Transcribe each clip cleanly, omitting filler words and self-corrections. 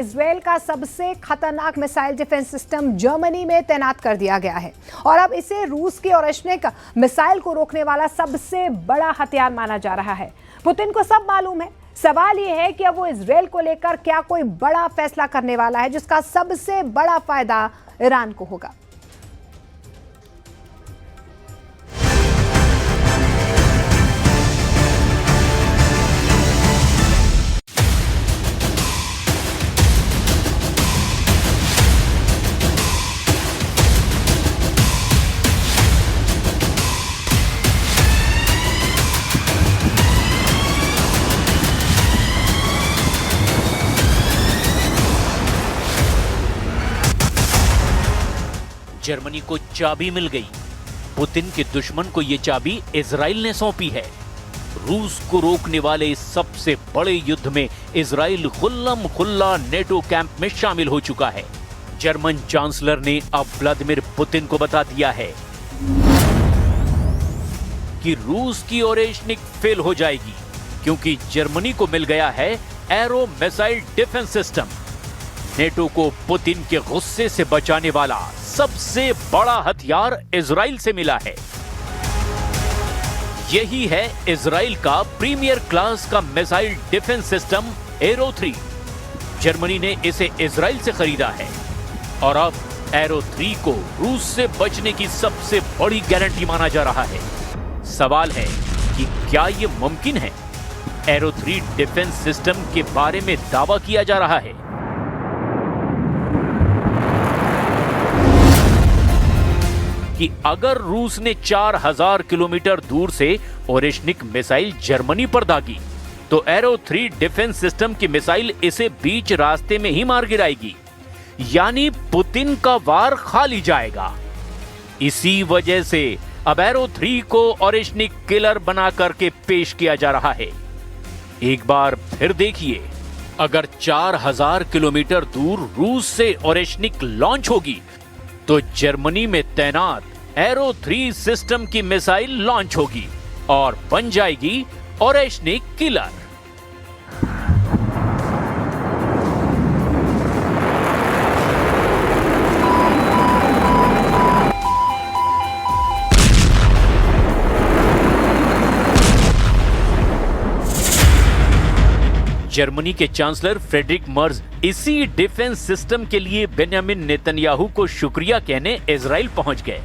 Israel का सबसे खतरनाक मिसाइल डिफेंस सिस्टम जर्मनी में तैनात कर दिया गया है और अब इसे रूस की ओरेशनिक मिसाइल को रोकने वाला सबसे बड़ा हथियार माना जा रहा है। पुतिन को सब मालूम है। सवाल यह है कि अब वो इजराइल को लेकर क्या कोई बड़ा फैसला करने वाला है जिसका सबसे बड़ा फायदा ईरान को होगा। जर्मनी को चाबी मिल गई। पुतिन के दुश्मन को यह चाबी इजराइल ने सौंपी है। रूस को रोकने वाले इस सबसे बड़े युद्ध में इजराइल खुल्लम खुल्ला नेटो कैंप में शामिल हो चुका है। जर्मन चांसलर ने अब व्लादिमीर पुतिन को बता दिया है कि रूस की ओरेशनिक फेल हो जाएगी क्योंकि जर्मनी को मिल गया है arrow missile defence system. NATO को पुतिन के गुस्से से बचाने वाला सबसे बड़ा हथियार इजराइल से मिला है। यही है इजराइल का प्रीमियर क्लास का missile defence system arrow 3। Germany ने इसे इजराइल से खरीदा है और अब एरो 3 को रूस से बचने की सबसे बड़ी गारंटी माना जा रहा है। सवाल है कि क्या यह मुमकिन है? एरो 3 डिफेंस सिस्टम के बारे में दावा किया जा रहा है कि अगर रूस ने 4000 किलोमीटर दूर से ओरेशनिक मिसाइल जर्मनी पर दागी तो एरो 3 डिफेंस सिस्टम की मिसाइल इसे बीच रास्ते में ही मार गिराएगी, यानी पुतिन का वार खाली जाएगा। इसी वजह से अब एरो 3 को ओरेशनिक किलर बना करके पेश किया जा रहा है। एक बार फिर देखिए, अगर 4000 किलोमीटर दूर रूस से ओरेशनिक लॉन्च होगी तो जर्मनी में तैनात एरो 3 सिस्टम की मिसाइल लॉन्च होगी और बन जाएगी ओरेशनिक किलर। जर्मनी के चांसलर फ्रेडरिक मर्ज इसी डिफेंस सिस्टम के लिए बेंजामिन नेतन्याहू को शुक्रिया कहने इजराइल पहुंच गए।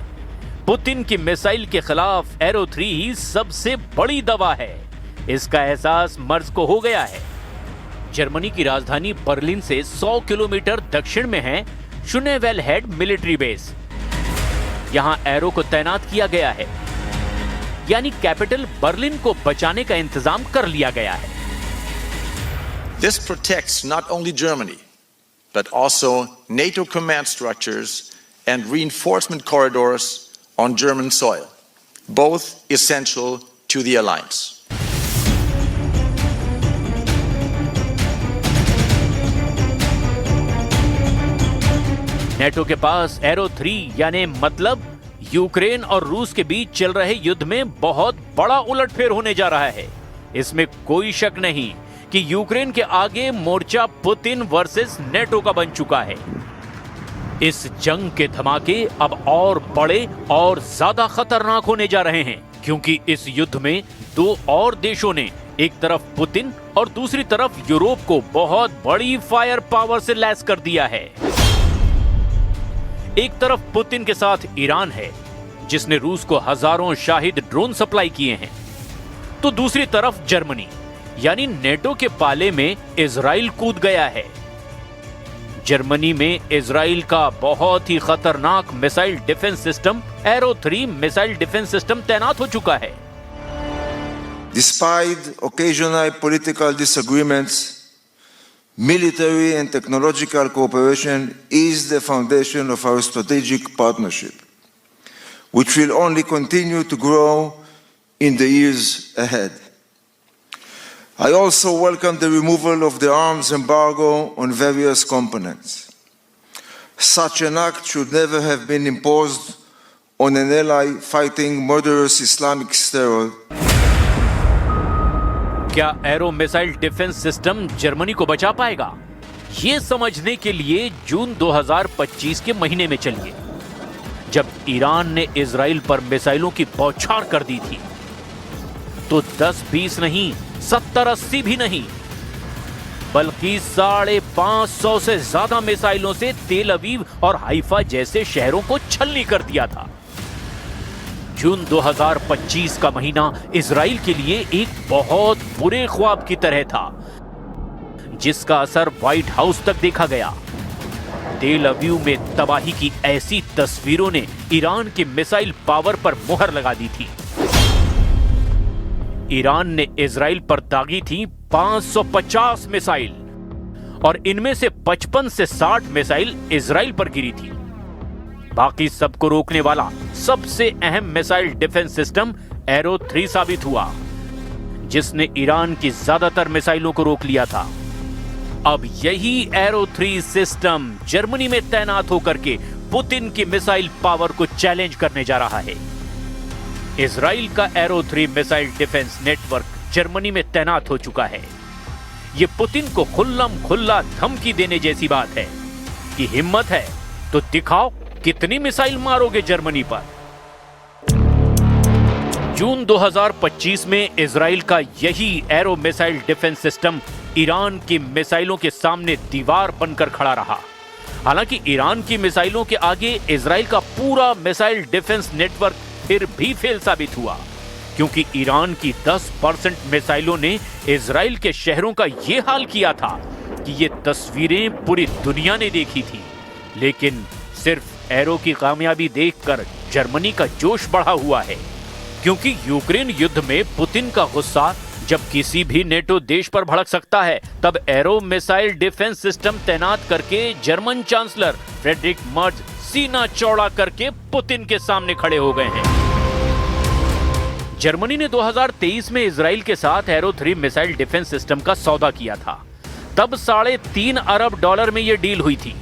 पुतिन की मिसाइल के खिलाफ एरो 3 ही सबसे बड़ी दवा है, इसका एहसास मर्ज को हो गया है। जर्मनी की राजधानी बर्लिन से 100 किलोमीटर दक्षिण में है शुनेवेलहेड मिलिट्री बेस। यहां एरो को तैनात किया गया है, यानी कैपिटल बर्लिन को बचाने का इंतजाम कर लिया गया है। This protects not only Germany, but also NATO command structures and reinforcement corridors on German soil, both essential to the alliance. NATO के पास एरो 3 यानी मतलब यूक्रेन और रूस के बीच चल रहे युद्ध में बहुत बड़ा उलटफेर होने जा रहा है। इसमें कोई शक नहीं कि यूक्रेन के आगे मोर्चा पुतिन वर्सेस नेटो का बन चुका है। इस जंग के धमाके अब और बड़े और ज्यादा खतरनाक होने जा रहे हैं क्योंकि इस युद्ध में दो और देशों ने एक तरफ पुतिन और दूसरी तरफ यूरोप को बहुत बड़ी फायर पावर से लैस कर दिया है। एक तरफ पुतिन के साथ ईरान है जिसने रूस को हजारों शाहिद ड्रोन सप्लाई किए हैं, तो दूसरी तरफ जर्मनी यानी नेटो के पाले में इजराइल कूद गया है। जर्मनी में इजराइल का बहुत ही खतरनाक missile defence system arrow 3 missile defence system तैनात हो चुका है। Despite occasional political disagreements, military and technological cooperation is the foundation of our strategic partnership, which will only continue to grow in the years ahead. I also welcome the removal of the arms embargo on various components. Such an act should never have been imposed on an ally fighting murderous Islamic terror. क्या arrow missile defence system Germany को बचा पाएगा? ये समझने के लिए जून 2025 के महीने में चलिए, जब ईरान ने इजराइल पर मिसाइलों की बौछार कर दी थी। तो 10-20 नहीं, 70-80 भी नहीं, बल्कि 550 से ज्यादा मिसाइलों से तेल अवीव और हाइफा जैसे शहरों को छलनी कर दिया था। जून 2025 का महीना इजराइल के लिए एक बहुत बुरे ख्वाब की तरह था, जिसका असर व्हाइट हाउस तक देखा गया। तेल अवीव में तबाही की ऐसी तस्वीरों ने ईरान के मिसाइल पावर पर मुहर लगा दी थी। ईरान ने इजराइल पर दागी थी 550 मिसाइल, और इनमें से 55 से 60 मिसाइल इजराइल पर गिरी थी। बाकी सबको रोकने वाला सबसे अहम मिसाइल डिफेंस सिस्टम एरो 3 साबित हुआ, जिसने ईरान की ज्यादातर मिसाइलों को रोक लिया था। अब यही एरो 3 सिस्टम जर्मनी में तैनात होकर के पुतिन की मिसाइल पावर को चैलेंज करने जा रहा है। इजराइल का arrow 3 missile defence network Germany में तैनात हो चुका है। यह पुतिन को खुल्लम खुल्ला धमकी देने जैसी बात है कि हिम्मत है तो दिखाओ कितनी मिसाइल मारोगे जर्मनी पर। जून 2025 में इजराइल का यही arrow missile defence system Iran की मिसाइलों के सामने दीवार बनकर खड़ा रहा। हालांकि ईरान की मिसाइलों के आगे इजराइल का पूरा मिसाइल डिफेंस नेटवर्क फिर भी फेल साबित हुआ, क्योंकि ईरान की 10% मिसाइलों ने इजराइल के शहरों का यह हाल किया था कि ये तस्वीरें पूरी दुनिया ने देखी थी। लेकिन सिर्फ एरो की कामयाबी देखकर जर्मनी का जोश बढ़ा हुआ है, क्योंकि यूक्रेन युद्ध में पुतिन का गुस्सा जब किसी भी नेटो देश पर भड़क सकता है, तब एरो मिसाइल डिफेंस सिस्टम तैनात करके जर्मन चांसलर फ्रेडरिक मर्ज सीना चौड़ा करके पुतिन के सामने खड़े हो गए हैं। जर्मनी ने 2023 में इजराइल के साथ एरो 3 मिसाइल डिफेंस सिस्टम का सौदा किया था। तब $3.5 अरब में यह डील हुई थी।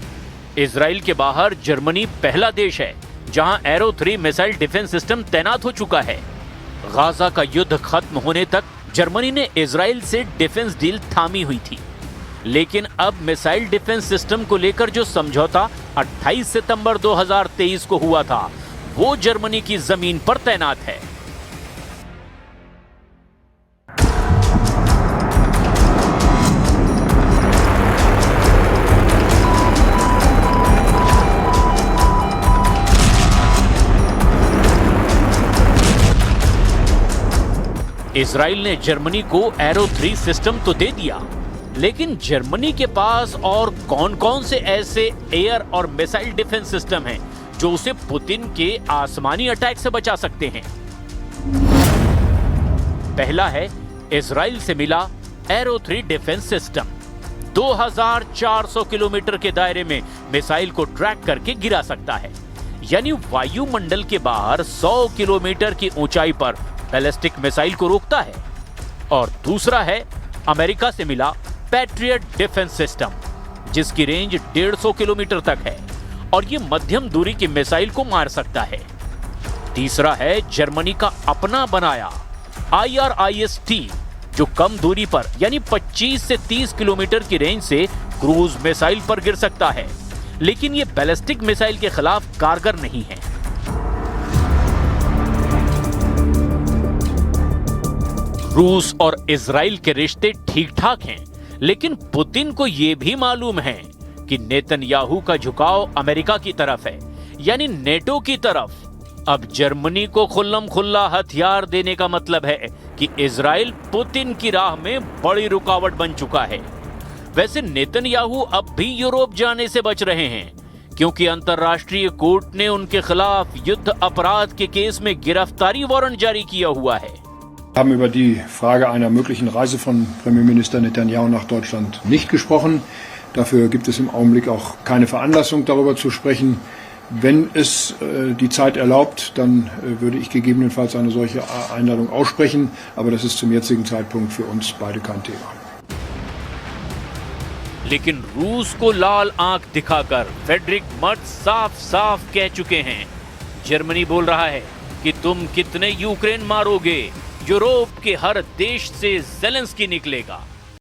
इजराइल के बाहर जर्मनी पहला देश है जहां एरो 3 मिसाइल डिफेंस सिस्टम तैनात हो चुका है। गाजा का युद्ध खत्म होने तक जर्मनी ने इजराइल से डिफेंस डील थामी हुई थी, लेकिन अब मिसाइल डिफेंस सिस्टम को लेकर जो समझौता 28 सितंबर 2023 को हुआ था, वो जर्मनी की जमीन पर तैनात है। इजराइल ने जर्मनी को एरो 3 सिस्टम तो दे दिया, लेकिन जर्मनी के पास और कौन-कौन से ऐसे एयर और मिसाइल डिफेंस सिस्टम हैं जो उसे पुतिन के आसमानी अटैक से बचा सकते हैं। पहला है इजराइल से मिला एरो 3 डिफेंस सिस्टम। 2400 किलोमीटर के दायरे में मिसाइल को ट्रैक करके गिरा सकता है, यानी वायुमंडल के बाहर 100 किलोमीटर की ऊंचाई पर बैलिस्टिक मिसाइल को रोकता है। और दूसरा है अमेरिका से मिला पैट्रियट डिफेंस सिस्टम, जिसकी रेंज 150 किलोमीटर तक है और ये मध्यम दूरी की मिसाइल को मार सकता है। तीसरा है जर्मनी का अपना बनाया IRIS-T, जो कम दूरी पर यानी 25 से 30 किलोमीटर की रेंज से क्रूज मिसाइल पर गिर सकता है, लेकिन ये बैलिस्टिक मिसाइल के खिलाफ कारगर नहीं है। रूस और इजराइल के रिश्ते ठीक ठाक हैं, लेकिन पुतिन को यह भी मालूम है कि नेतन्याहू का झुकाव अमेरिका की तरफ है, यानी नेटो की तरफ। अब जर्मनी को खुल्लम खुल्ला हथियार देने का मतलब है कि इजराइल पुतिन की राह में बड़ी रुकावट बन चुका है। वैसे नेतन्याहू अब भी यूरोप जाने से बच रहे हैं, क्योंकि अंतर्राष्ट्रीय कोर्ट ने उनके खिलाफ युद्ध अपराध के केस में गिरफ्तारी वारंट जारी किया हुआ है। Wir haben über die Frage einer möglichen Reise von Premierminister Netanyahu nach Deutschland nicht gesprochen. Dafür gibt es im Augenblick auch keine Veranlassung, darüber zu sprechen. Wenn es die Zeit erlaubt, dann würde ich gegebenenfalls eine solche Einladung aussprechen. Aber das ist zum jetzigen Zeitpunkt für uns beide kein Thema. लेकिन रूस को लाल आंख दिखाकर Friedrich Merz साफ-साफ कह चुके हैं। Germany बोल रहा है कि तुम कितने यूक्रेन मारोगे, यूरोप के हर देश से ज़ेलेंस्की निकलेगा।